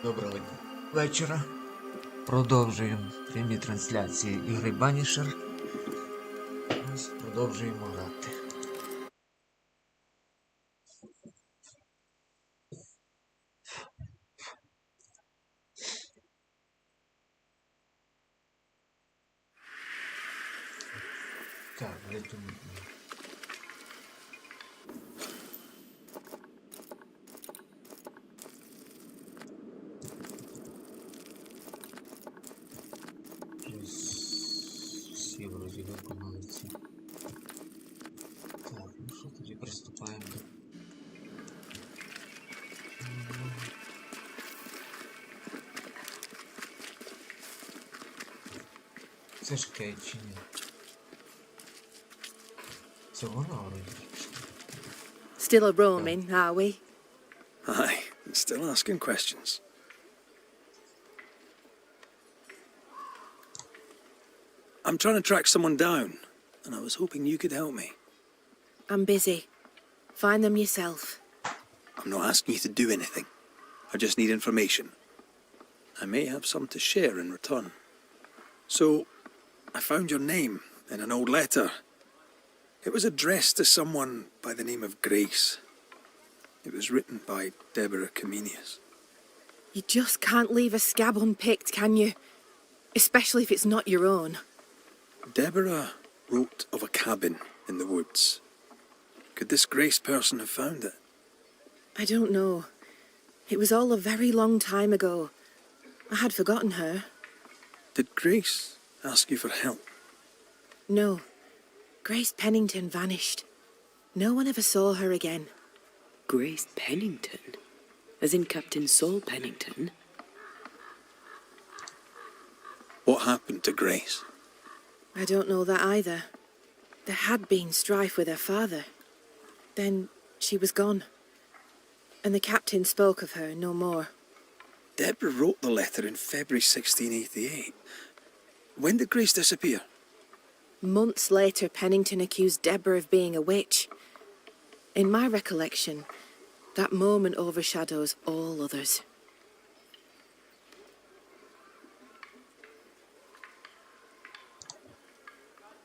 Доброго вечора. Продовжуємо прямі трансляції ігри Banishers. Ось продовжуємо грати. Так, де тут? Всі вроді виконали ці. Так, ну що, тоді приступаємо до... Це ж Кейт чи ні? Це вона вроді. Still a roaming, are we? Aye, still asking questions. I'm trying to track someone down, and I was hoping you could help me. I'm busy. Find them yourself. I'm not asking you to do anything. I just need information. I may have some to share in return. So, I found your name in an old letter. It was addressed to someone by the name of Grace. It was written by Deborah Comenius. You just can't leave a scab unpicked, can you? Especially if it's not your own. Deborah wrote of a cabin in the woods. Could this Grace person have found it? I don't know. It was all a very long time ago. I had forgotten her. Did Grace ask you for help? No. Grace Pennington vanished. No one ever saw her again. Grace Pennington? As in Captain Saul Pennington? What happened to Grace? I don't know that either. There had been strife with her father. Then she was gone. And the captain spoke of her no more. Deborah wrote the letter in February 1688. When did Grace disappear? Months later, Pennington accused Deborah of being a witch. In my recollection, that moment overshadows all others.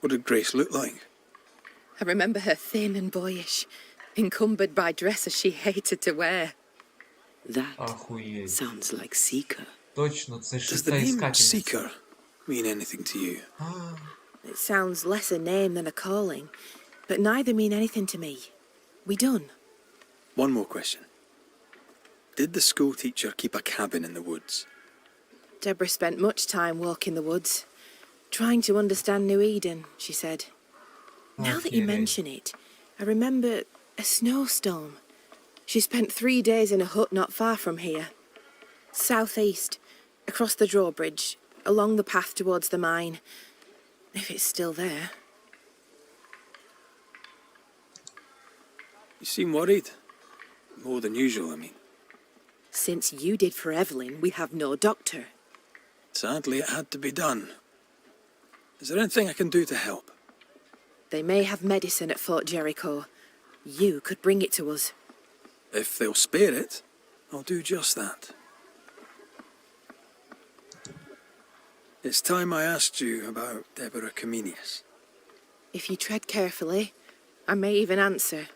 What did Grace look like? I remember her thin and boyish, encumbered by dresses she hated to wear. That Охуеть. sounds like Seeker. Точно, це Does шеста the name іскательниця. Seeker mean anything to you? It sounds less a name than a calling, but neither mean anything to me. We done? One more question. Did the school teacher keep a cabin in the woods? Deborah spent much time walking the woods, trying to understand New Eden, she said. Now that you Охереть. mention it, I remember a snowstorm. She spent 3 days in a hut not far from here. Southeast, across the drawbridge, along the path towards the mine. If it's still there. You seem worried. More than usual, I mean. Since you did for Evelyn, we have no doctor. Sadly, it had to be done. Is there anything I can do to help? They may have medicine at Fort Jericho. You could bring it to us. If they'll spare it, I'll do just that. It's time I asked you about Deborah Comenius. If you tread carefully, I may even answer.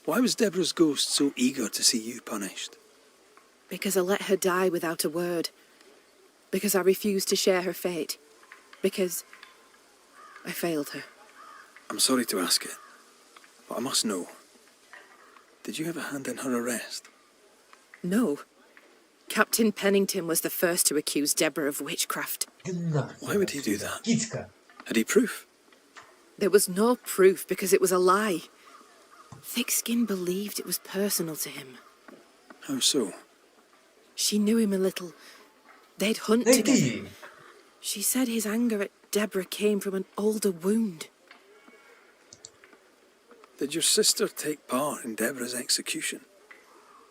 Why was Deborah's ghost so eager to see you punished? Because I let her die without a word. Because I refused to share her fate. Because I failed her. I'm sorry to ask it, but I must know. Did you have a hand in her arrest? No. Captain Pennington was the first to accuse Deborah of witchcraft. Why would he do that? Кіцька. Had he proof? There was no proof because it was a lie. Thickskin believed it was personal to him. How so? She knew him a little. They'd hunt together. Які? She said his anger at Deborah came from an older wound. Did your sister take part in Deborah's execution?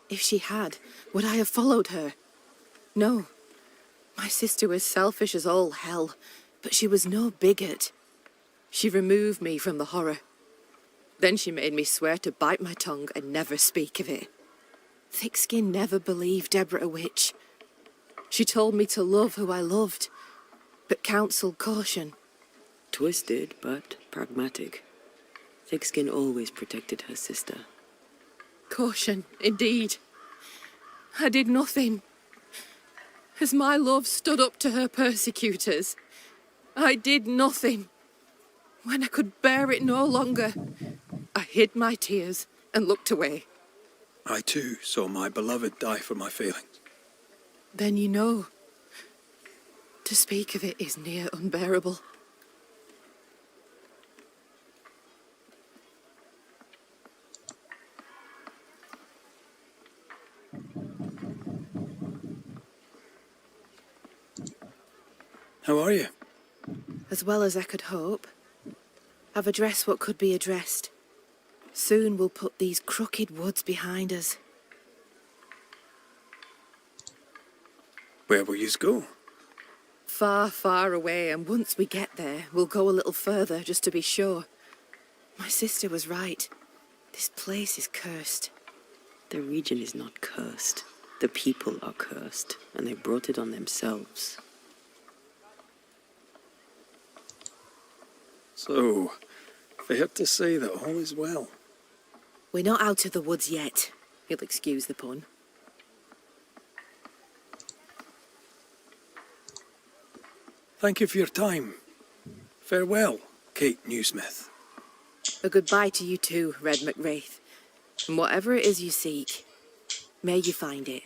If she had, would I have followed her? No. My sister was selfish as all hell, but she was no bigot. She removed me from the horror. Then she made me swear to bite my tongue and never speak of it. Thickskin never believed Deborah a witch. She told me to love who I loved, but counselled caution. Twisted, but pragmatic. Thickskin always protected her sister. Caution, indeed. I did nothing. As my love stood up to her persecutors, I did nothing. When I could bear it no longer, I hid my tears and looked away. I too saw my beloved die for my failings. Then you know. To speak of it is near unbearable. How are you? As well as I could hope. I've addressed what could be addressed. Soon we'll put these crooked woods behind us. Where will yous go? Far, far away, and once we get there, we'll go a little further, just to be sure. My sister was right. This place is cursed. The region is not cursed. The people are cursed, and they brought it on themselves. So, fair to say that all is well. We're not out of the woods yet. You'll excuse the pun. Thank you for your time. Farewell, Kate Newsmith. A goodbye to you too, Red McWraith. And whatever it is you seek, may you find it.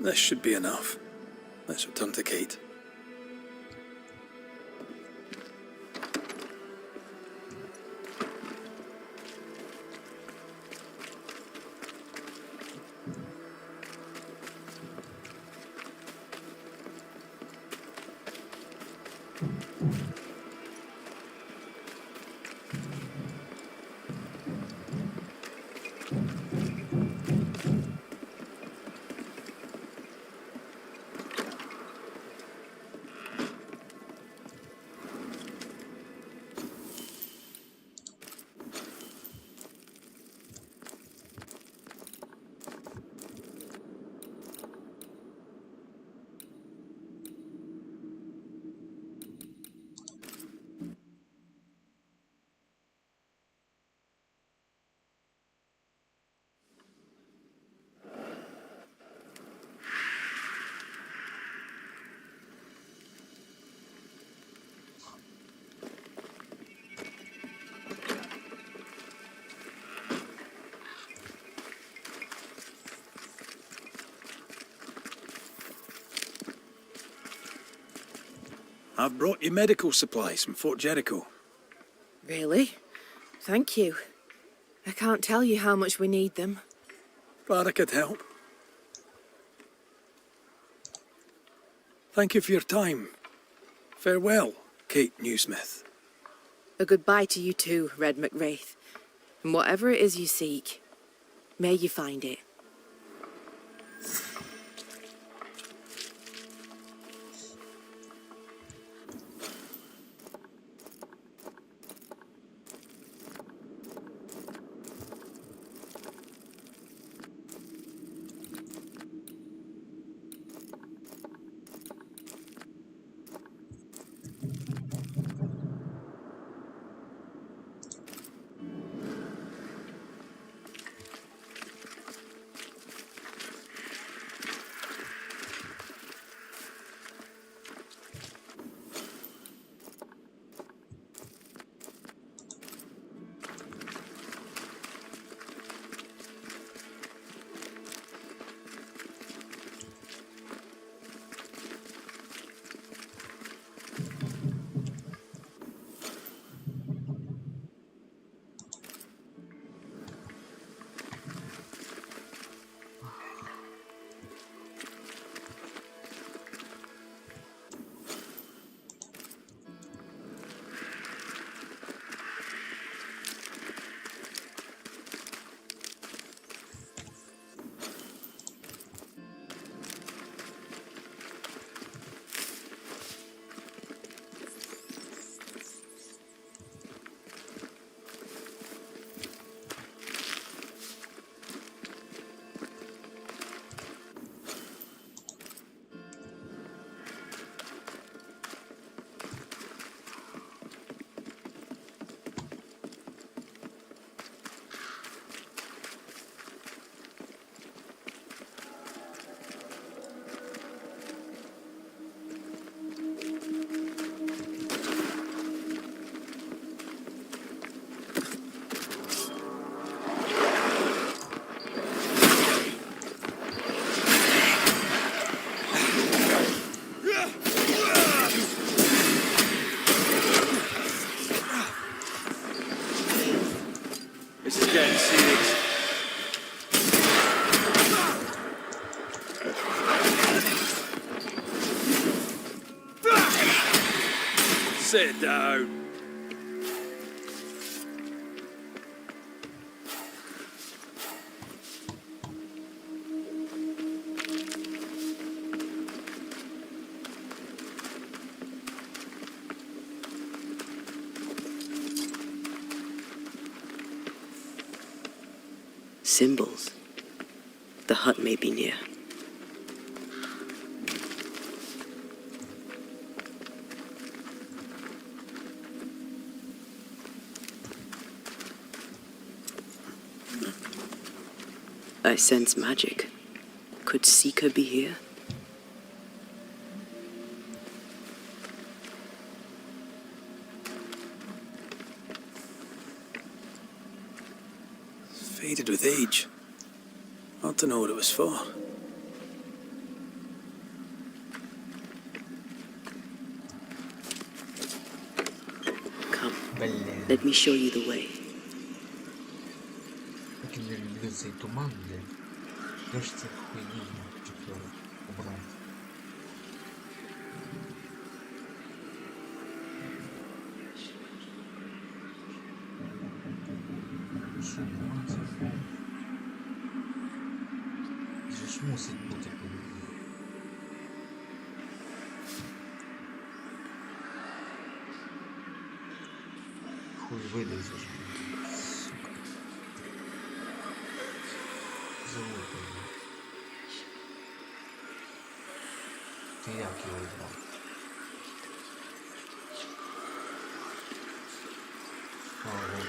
This should be enough. Let's return to Kate. I've brought you medical supplies from Fort Jericho. Really? Thank you. I can't tell you how much we need them. Glad I could help. Thank you for your time. Farewell, Kate Newsmith. A goodbye to you too, Red McWraith. And whatever it is you seek, may you find it. This is getting serious. Sit down. Symbols. The hut may be near. I sense magic. Could Seeker be here? Faded with age. Ought to know what it was for. Come, Belle. let me show you the way. Як я не люблю цей туман, блядь. Де ж це хуйні чотири убрати? Що, нема цього? Це ж мусить бути по-любому. Хуй вилізе ж, блядь, сука. Залупа, блядь. Ти як його брав? Ого.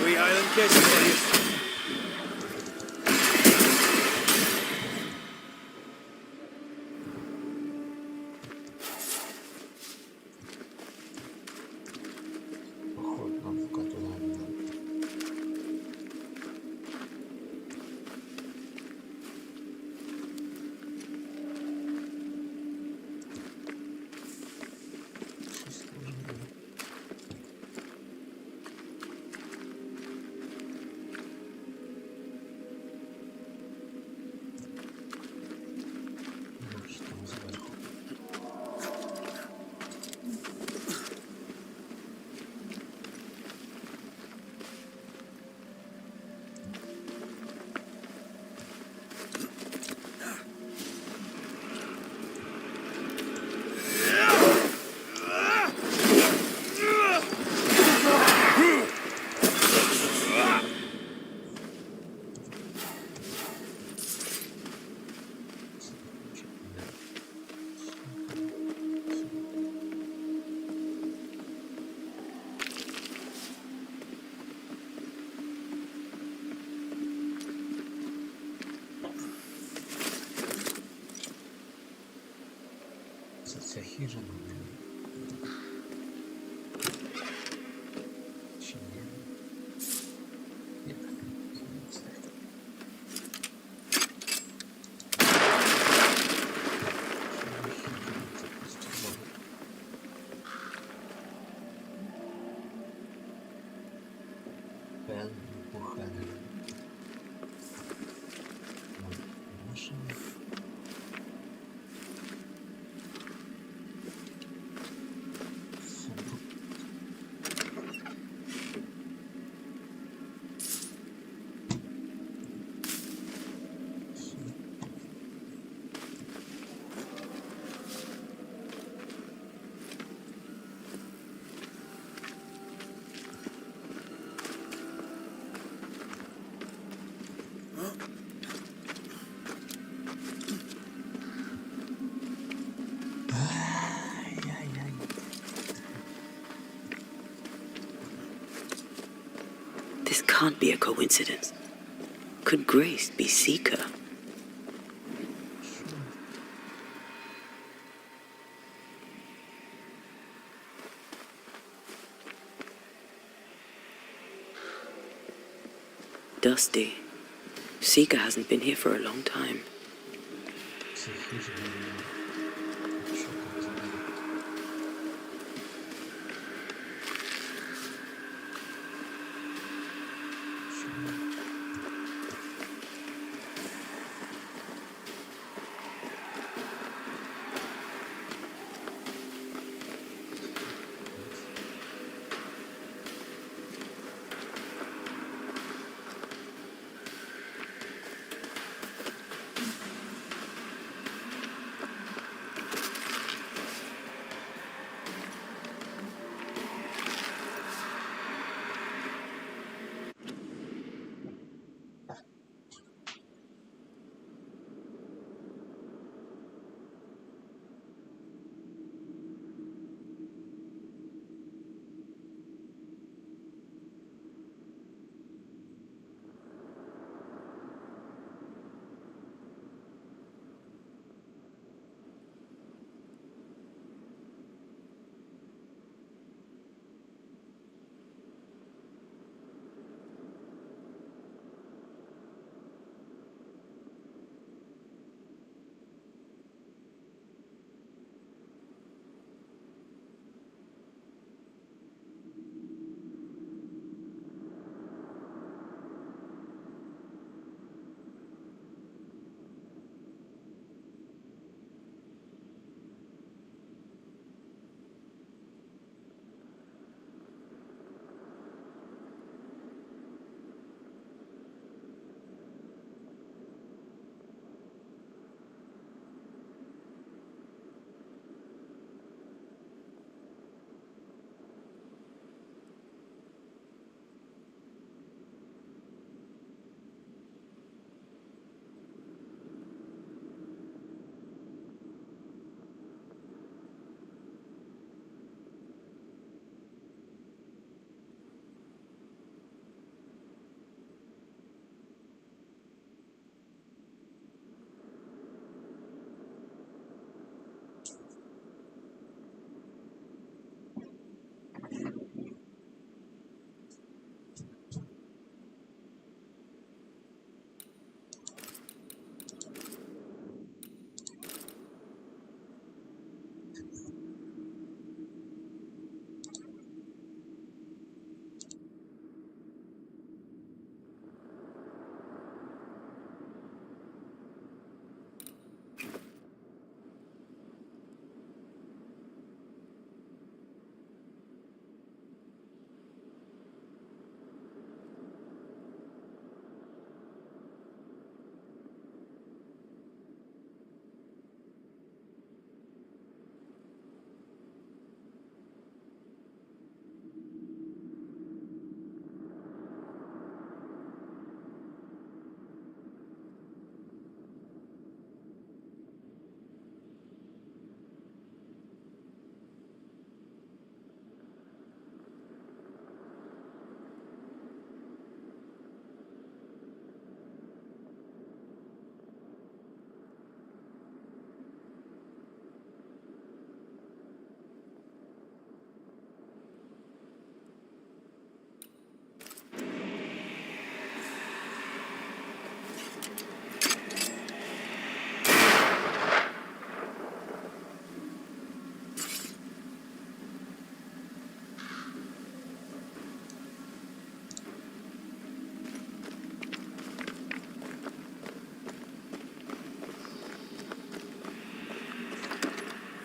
We Island Kiss, please. Чи ні? Ні. Пен Буханин. Машина. Сундук. Ай-яй-яй. This can't be a coincidence. Could Grace be Seeker? Dusty. Seeker hasn't been here for a long time. Це хижина. Що там за нею?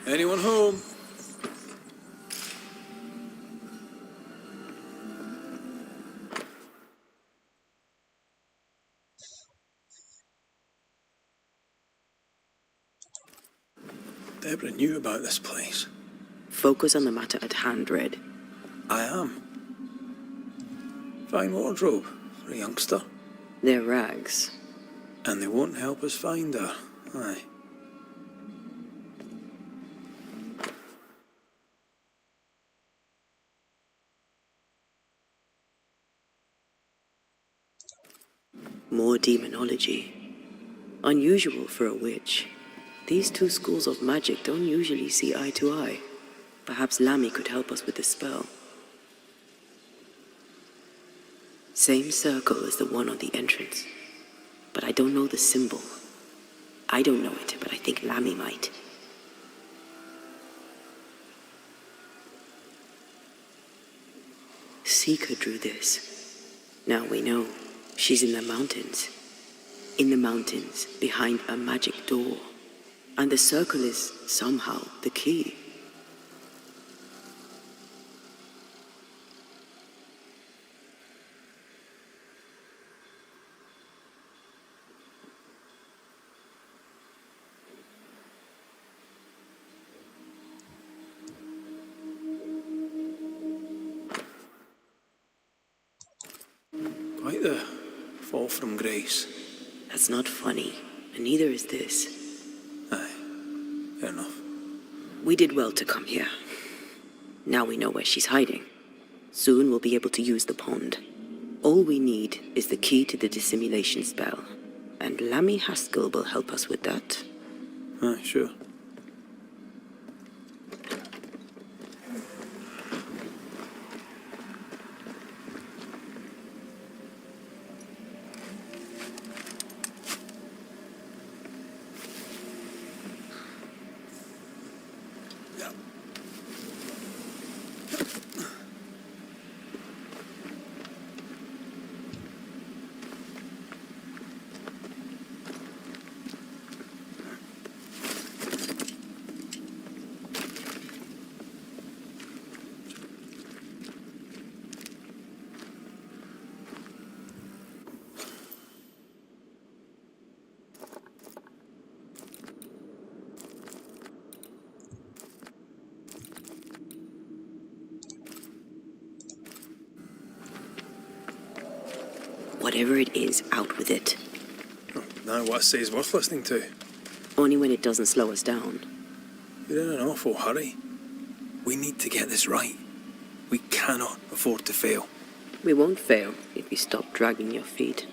Anyone home? Deborah knew about this place. Focus on the matter at hand, Red. I am. Fine wardrobe for a youngster. They're rags. And they won't help us find her. Aye. More demonology. Unusual for a witch. These two schools of magic don't usually see eye to eye. Perhaps Lammy could help us with the spell. Same circle as the one on the entrance. But I don't know the symbol. I don't know it, but I think Lammy might. Seeker drew this. Now we know. She's in the mountains. In the mountains, behind a magic door. And the circle is, somehow, the key. Quite the fall from grace. That's not funny, and neither is this. Aye, fair enough. We did well to come here. Now we know where she's hiding. Soon we'll be able to use the pond. All we need is the key to the dissimulation spell. And Lammy Haskell will help us with that. Aye, sure. Whatever it is, out with it. Now what I say is worth listening to. Only when it doesn't slow us down. You're in an awful hurry. We need to get this right. We cannot afford to fail. We won't fail if you stop dragging your feet.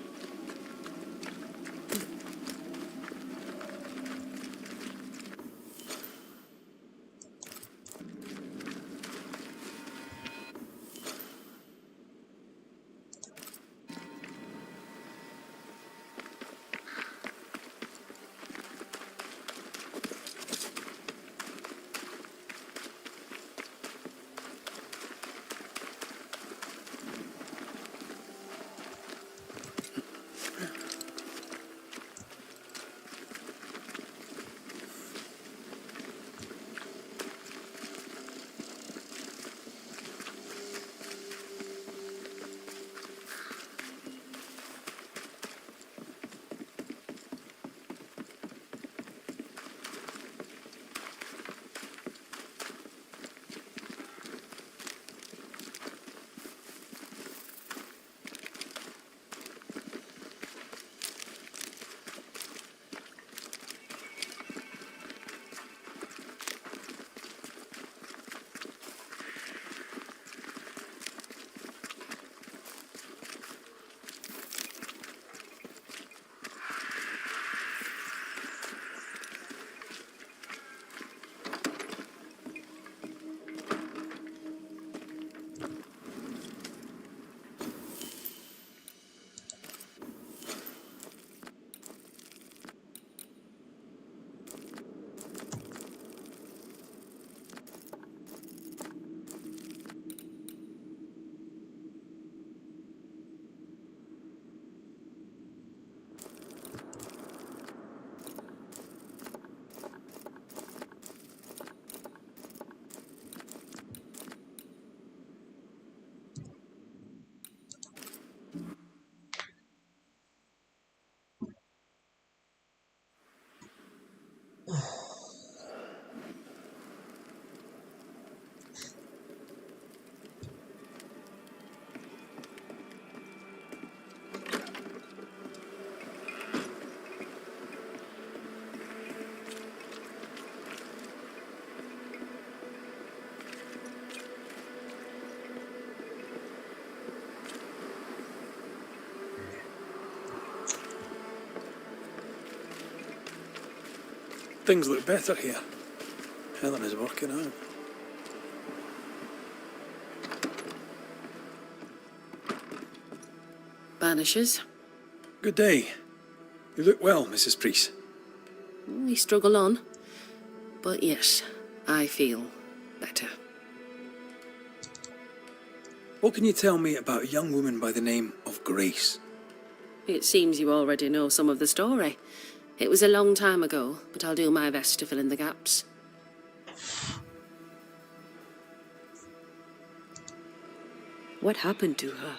Things look better here. Helen is working out. Banishers. Good day. You look well, Mrs. Priest. We struggle on. But yes, I feel better. What can you tell me about a young woman by the name of Grace? It seems you already know some of the story. It was a long time ago, but I'll do my best to fill in the gaps. What happened to her?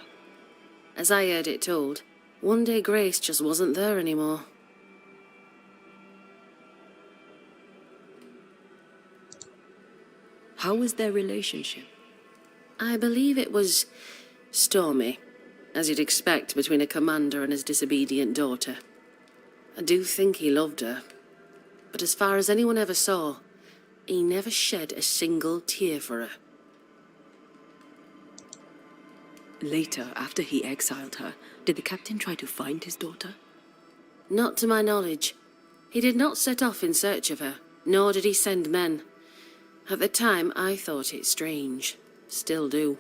As I heard it told, one day Grace just wasn't there anymore. How was their relationship? I believe it was stormy, as you'd expect between a commander and his disobedient daughter. I do think he loved her, but as far as anyone ever saw, he never shed a single tear for her. Later, after he exiled her, did the captain try to find his daughter? Not to my knowledge. He did not set off in search of her, nor did he send men. At the time, I thought it strange. Still do.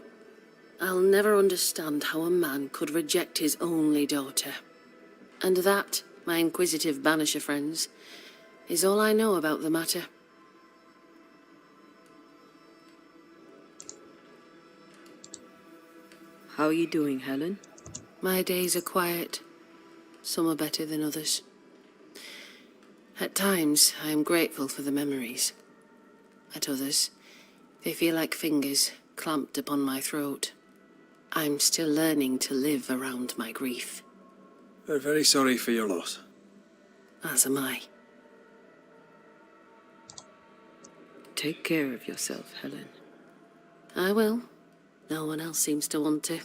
I'll never understand how a man could reject his only daughter. And that, my inquisitive Banisher friends, is all I know about the matter. How are you doing, Helen? My days are quiet. Some are better than others. At times, I am grateful for the memories. At others, they feel like fingers clamped upon my throat. I'm still learning to live around my grief. We're very sorry for your loss. As am I. Take care of yourself, Helen. I will. No one else seems to want to.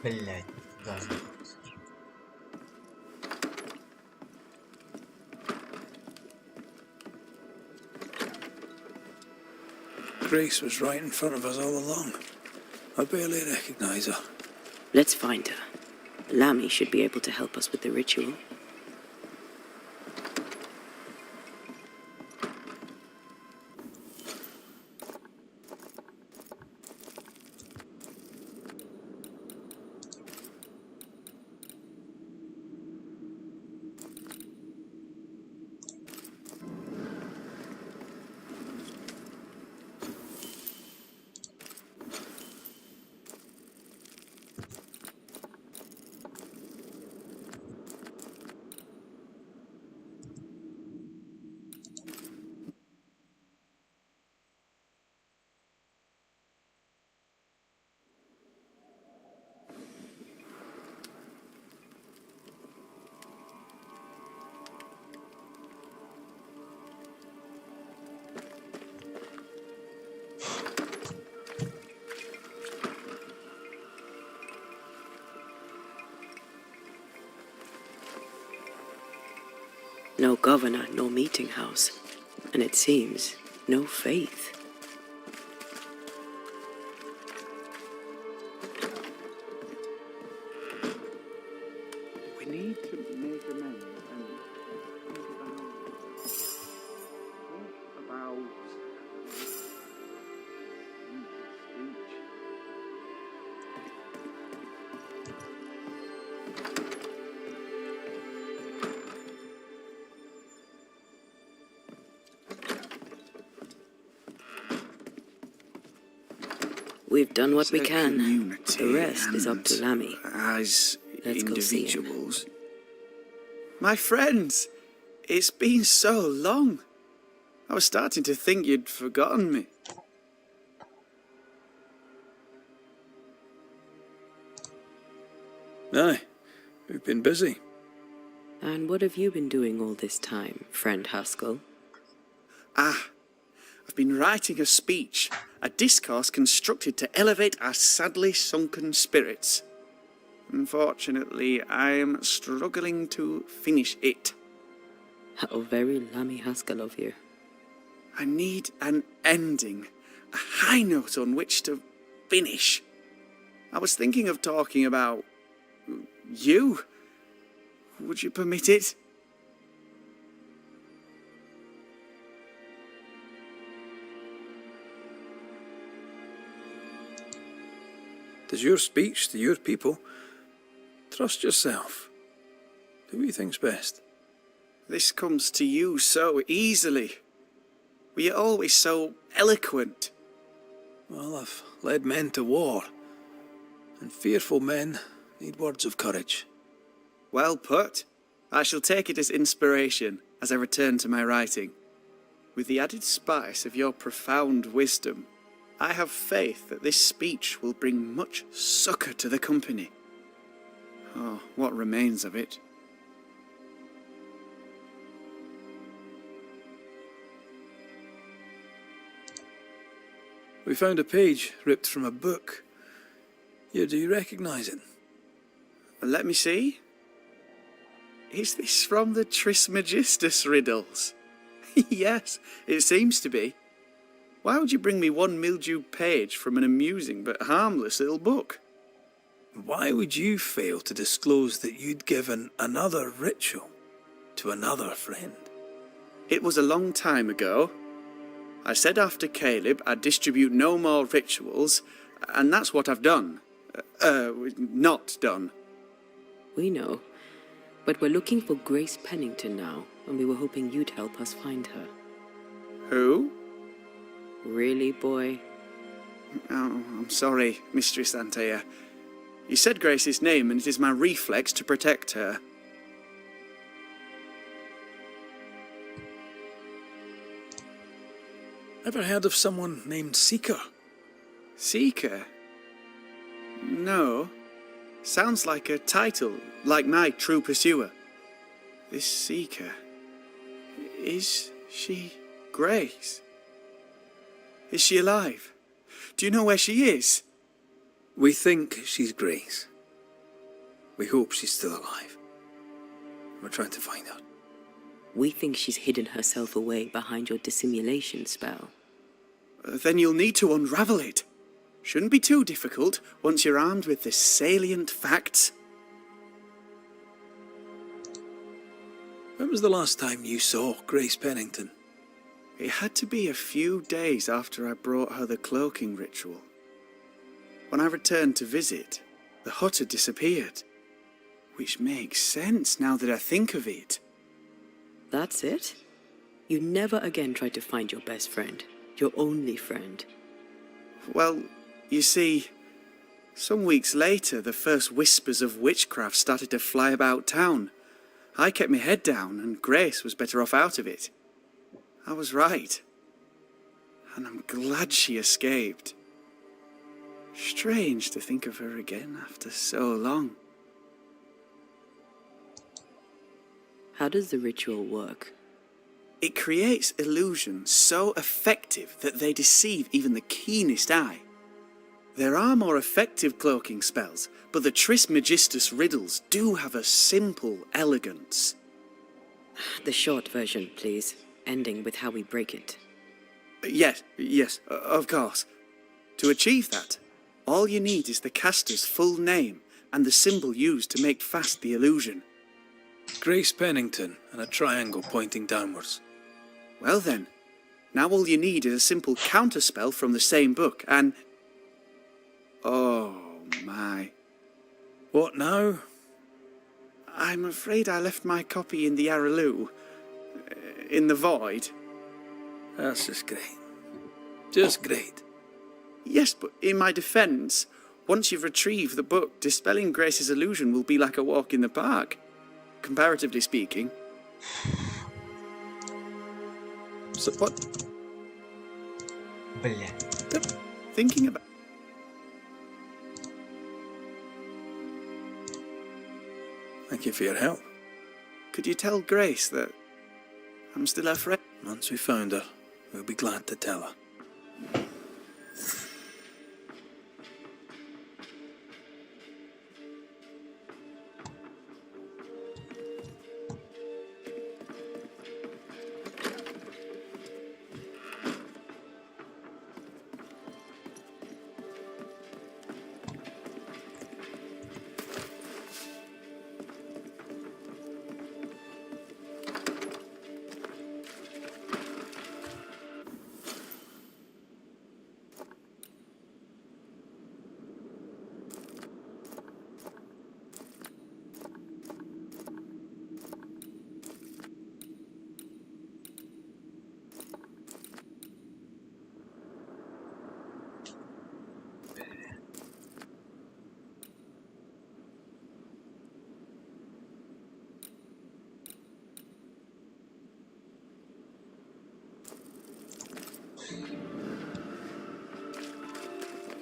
Блять, да. Grace was right in front of us all along. I barely recognize her. Let's find her. Lammy should be able to help us with the ritual. No governor, no meeting house. And it seems, no faith. We need to make amends and think about speech. We've done what As we a can. community The rest is up to and Lammy. As Let's go see him. individuals. My friends, it's been so long. I was starting to think you'd forgotten me. Aye, we've been busy. And what have you been doing all this time, friend Haskell? I've been writing a speech, a discourse constructed to elevate our sadly sunken spirits. Unfortunately, I am struggling to finish it. How very Lammy Haskell of you. I need an ending, a high note on which to finish. I was thinking of talking about you. Would you permit it? Tis your speech to your people. Trust yourself. Do what you think's best. This comes to you so easily. Were you always so eloquent? Well, I've led men to war, and fearful men need words of courage. Well put. I shall take it as inspiration as I return to my writing. With the added spice of your profound wisdom, I have faith that this speech will bring much succour to the company. Oh, what remains of it? We found a page ripped from a book. Here, do you recognize it? Let me see. Is this from the Trismegistus riddles? Yes, it seems to be. Why would you bring me one mildewed page from an amusing but harmless little book? Why would you fail to disclose that you'd given another ritual to another friend? It was a long time ago. I said after Caleb I'd distribute no more rituals, and that's what I've done. Not done. We know. But we're looking for Grace Pennington now, and we were hoping you'd help us find her. Who? Really, boy? Oh, I'm sorry, Mistress Antea. You said Grace's name, and it is my reflex to protect her. Ever heard of someone named Seeker? Seeker? No. Sounds like a title, like my true pursuer. This Seeker. Is she Grace? Is she alive? Do you know where she is? We think she's Grace. We hope she's still alive. We're trying to find out. We think she's hidden herself away behind your dissimulation spell. Then you'll need to unravel it. Shouldn't be too difficult once you're armed with the salient facts. When was the last time you saw Grace Pennington? It had to be a few days after I brought her the cloaking ritual. When I returned to visit, the hut had disappeared. Which makes sense now that I think of it. That's it? You never again tried to find your best friend, your only friend. Well, you see, some weeks later the first whispers of witchcraft started to fly about town. I kept my head down and Grace was better off out of it. I was right. And I'm glad she escaped. Strange to think of her again after so long. How does the ritual work? It creates illusions so effective that they deceive even the keenest eye. There are more effective cloaking spells, but the Trismegistus riddles do have a simple elegance. The short version, please, ending with how we break it. Yes, of course. To achieve that, all you need is the caster's full name and the symbol used to make fast the illusion. Grace Pennington and a triangle pointing downwards. Well then, now all you need is a simple counterspell from the same book and... Oh my. What now? I'm afraid I left my copy in the Araloo. In the void. That's just great. Just great. Yes, but in my defence, once you've retrieved the book, dispelling Grace's illusion will be like a walk in the park. Comparatively speaking. So what? Бля. Thinking about... Thank you for your help. Could you tell Grace that I'm still her friend? Once we found her, we'll be glad to tell her.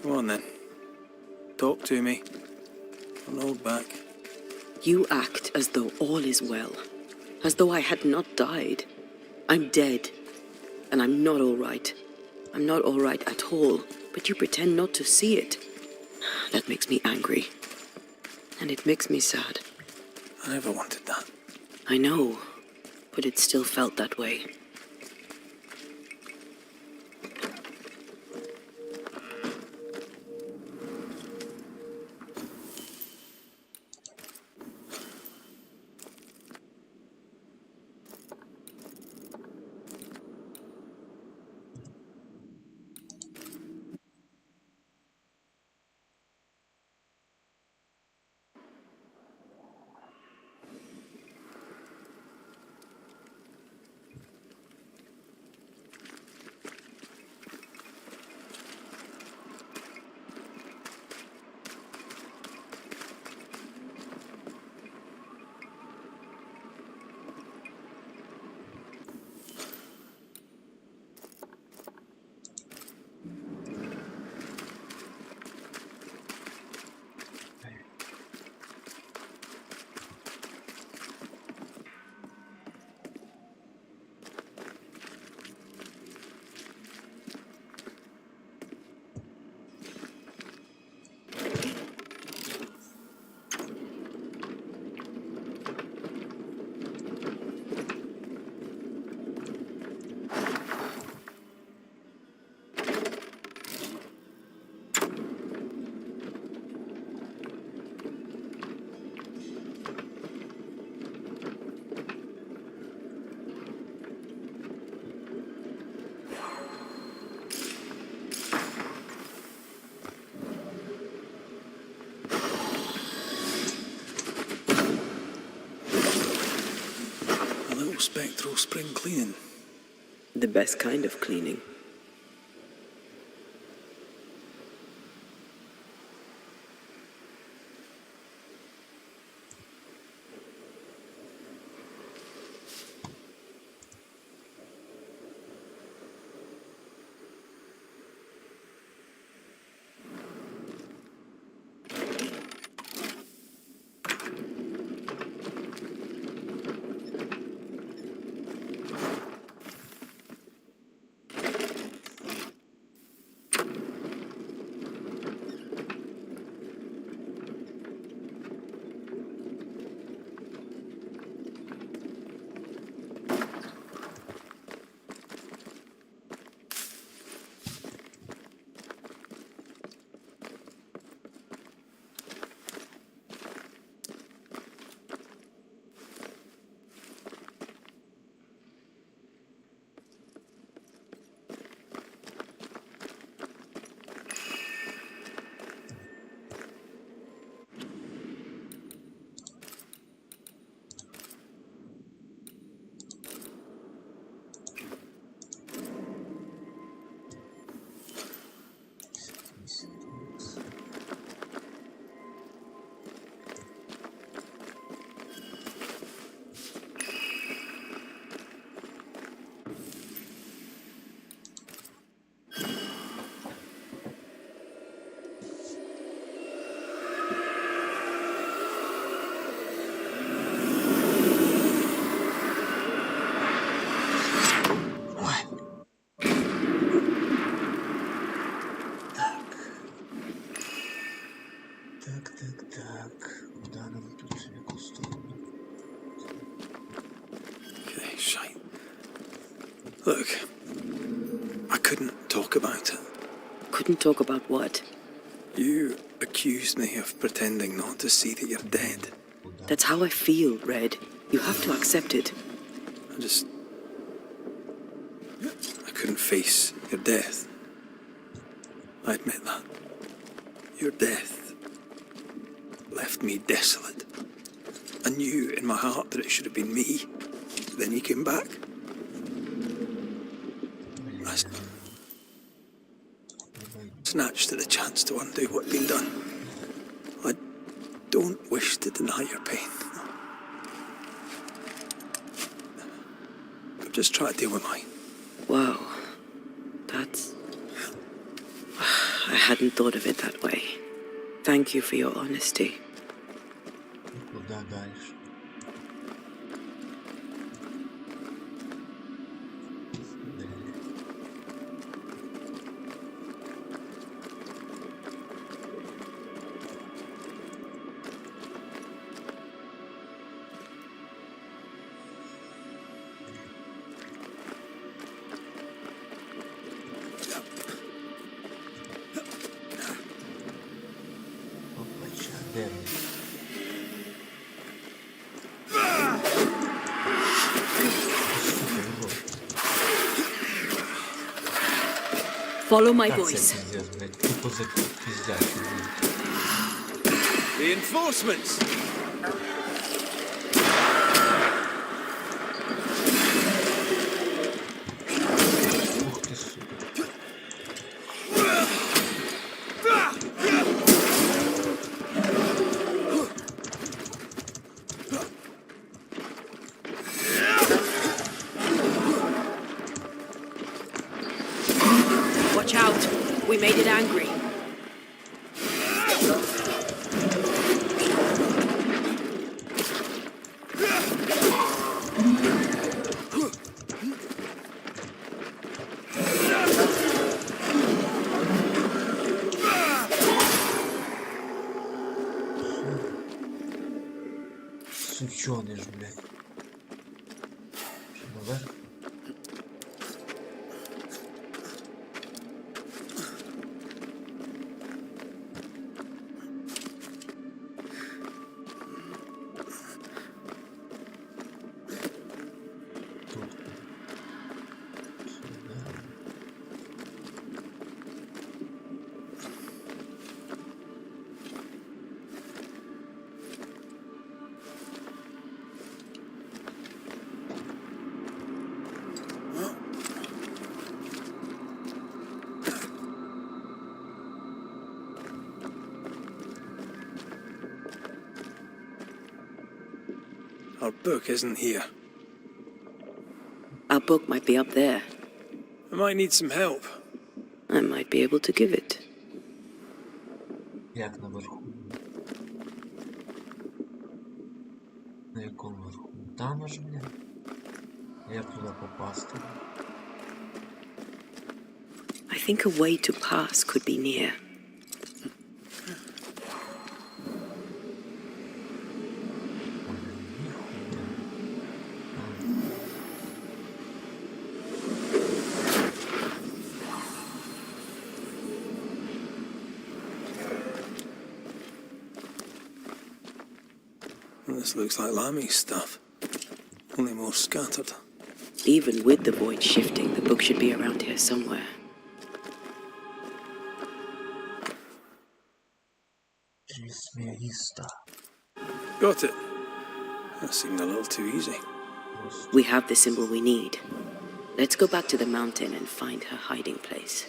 Come on then. Talk to me. Don't hold back. You act as though all is well, as though I had not died. I'm dead, and I'm not all right. I'm not all right at all, but you pretend not to see it. That makes me angry, and it makes me sad. I never wanted that. I know, but it still felt that way. A little spectral spring cleaning. The best kind of cleaning. Так. Куда нам тут в яку сторону? Okay, shite. Look, I couldn't talk about it. Couldn't talk about what? You accused me of pretending not to see that you're dead. That's how I feel, Red. You have to accept it. I couldn't face your death. I admit that. Your death left me desolate. I knew in my heart that it should have been me. Then you came back. I snatched at the chance to undo what'd been done. I don't wish to deny your pain. I've just tried to deal with mine. Wow. hadn't thought of it that way. Thank you for your honesty. Куда дальше? Опача, де ми? Супер, вот. Follow my Та це voice. пиздец, блядь. Тупо пиздячий, блядь. Reinforcements! Ух ты, сука. Watch out. We made it angry. Сучёный ж, блядь. Что, наверх? Тут. Сюда. Our book isn't here. Our book might be up there. I might need some help. I might be able to give it. Як наверху? На якому верху? Там аж, блядь. Як туди попасти? I think a way to pass could be near. This looks like Lami's stuff. Only more scattered. Even with the void shifting, the book should be around here somewhere. Трисмериста. Got it. That seemed a little too easy. We have the symbol we need. Let's go back to the mountain and find her hiding place.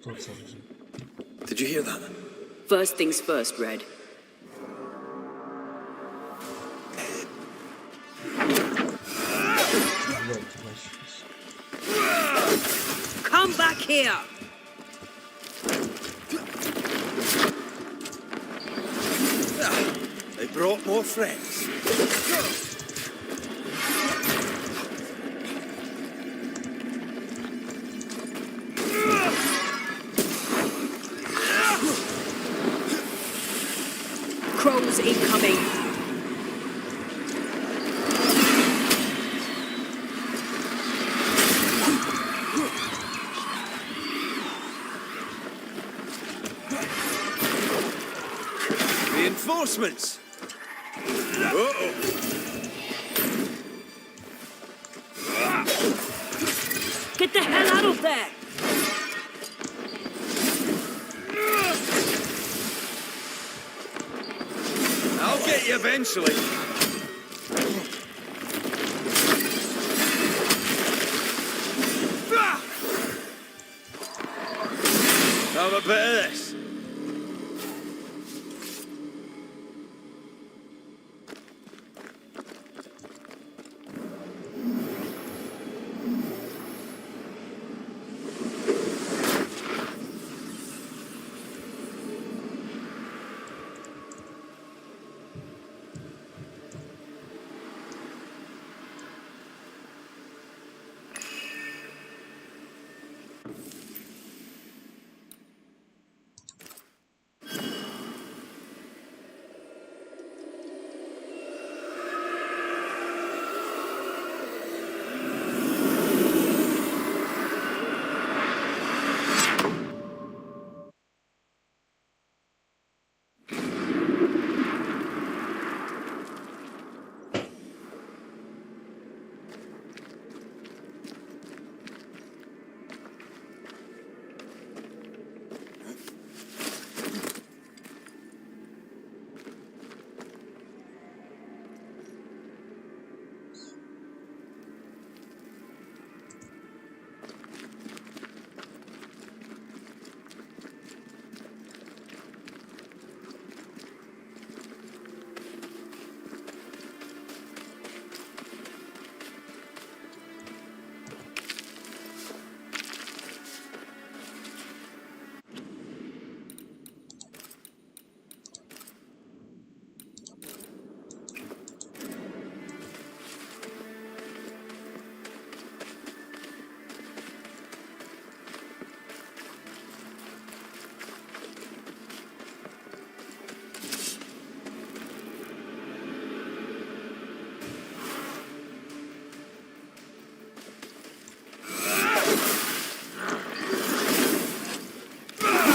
Что це вже? Did you hear that? First things first, Red. Блядь, бачиш. Come back here! They brought more friends. Crows incoming. Reinforcements! Uh-oh. Get the hell out of there! I'll get you eventually. have a bit of this.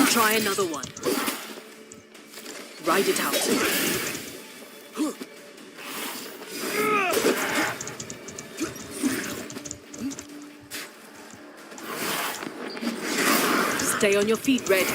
Try another one. Ride it out. Stay on your feet, Red.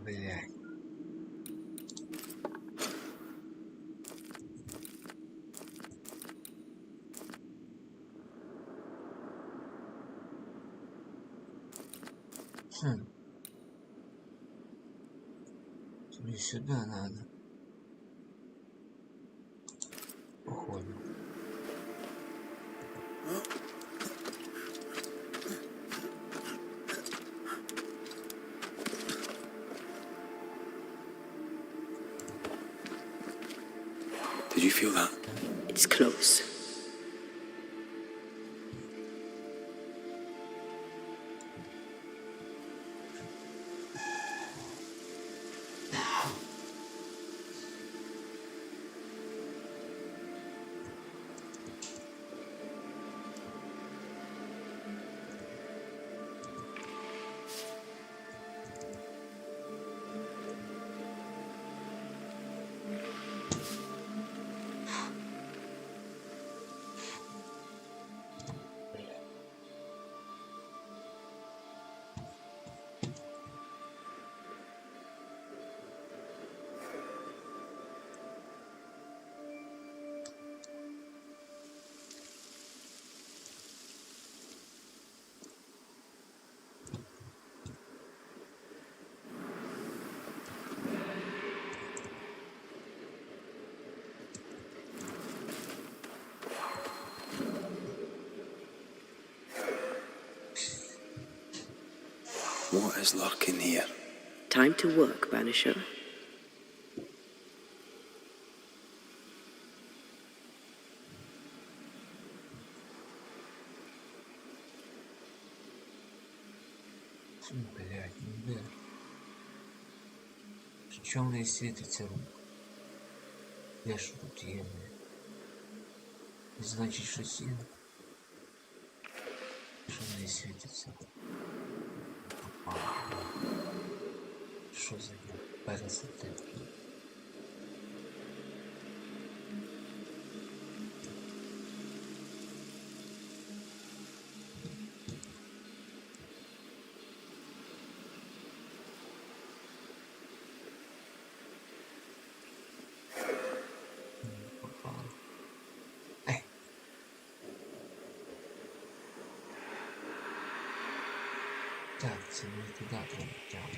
Блядь. Тебе сюда надо. Походу. Did you feel that? It's close. What is lurking here? Time to work, Banisher. Блядь, ну де? Чому не світиться рука? Де ж тут є, блядь? Значить, щось є. Що не світиться? А, що за пересадки? Так, це не туди треба тягнути.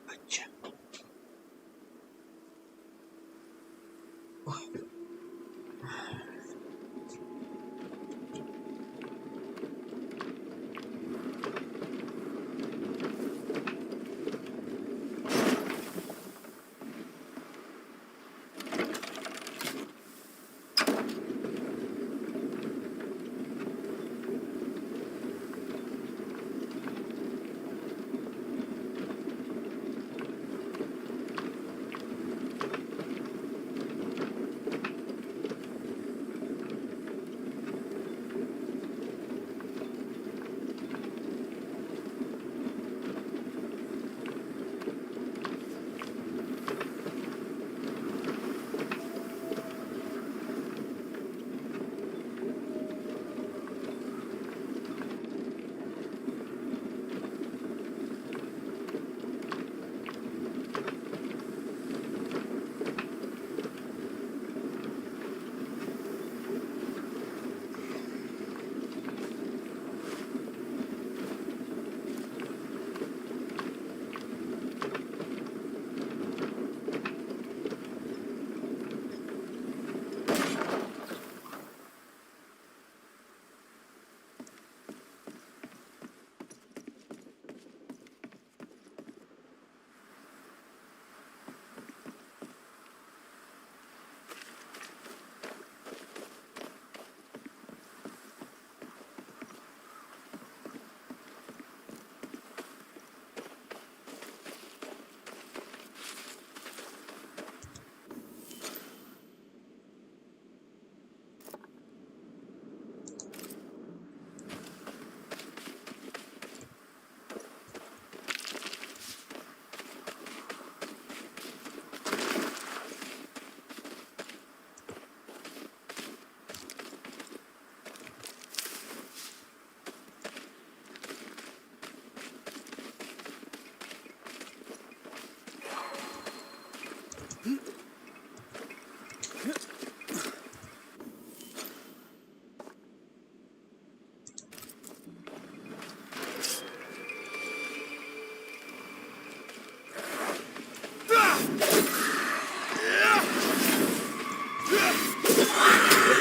Хоча.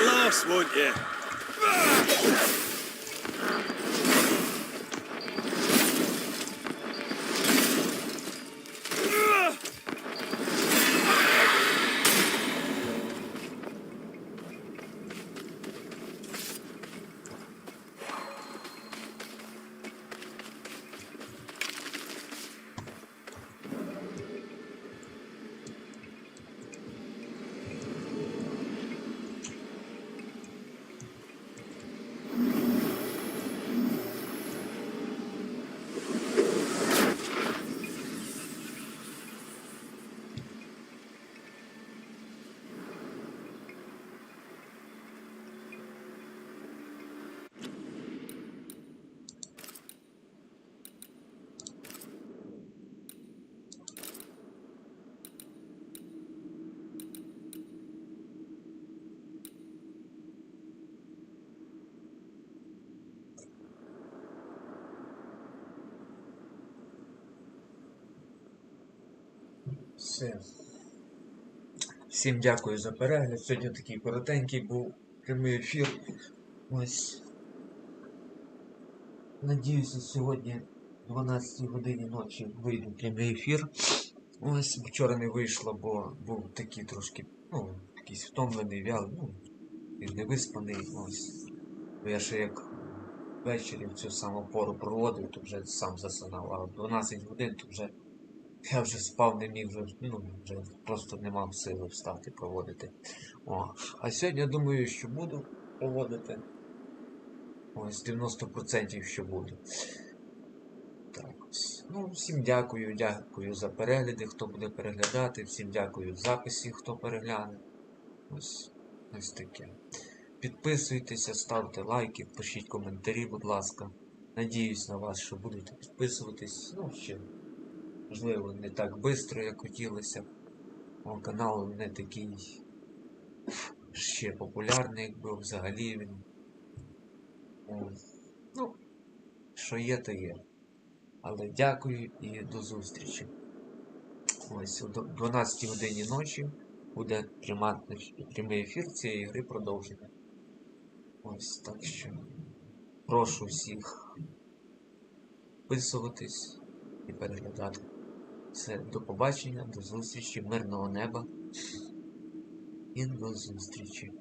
Lost, won't you? все. Всім дякую за перегляд. Сьогодні такий коротенький був прямий ефір. Ось. Надіюся, сьогодні о 12 годині ночі вийду прямий ефір. Ось, вчора не вийшло, бо був такий трошки, якийсь втомлений, вялий, і невиспаний. Ось. Бо я ще як ввечері в цю саму пору проводив, то вже сам засинав, а в 12 годин то вже я вже спав, не міг, вже просто не мав сили встати, проводити. А сьогодні я думаю, що буду проводити. Ось 90% що буду. Так ось. Всім дякую за перегляди, хто буде переглядати. Всім дякую в записі, хто перегляне. Ось таке. Підписуйтеся, ставте лайки, пишіть коментарі, будь ласка. Надіюсь на вас, що будете підписуватись. Ще, можливо, не так швидко, як хотілося. Канал не такий ще популярний, якби взагалі він. Що є, то є. Але дякую і до зустрічі. Ось, о 12 годині ночі буде прямий ефір цієї гри продовження. Ось, так що прошу всіх підписуватись і переглядати. Все, до побачення, до зустрічі, мирного неба і до зустрічі.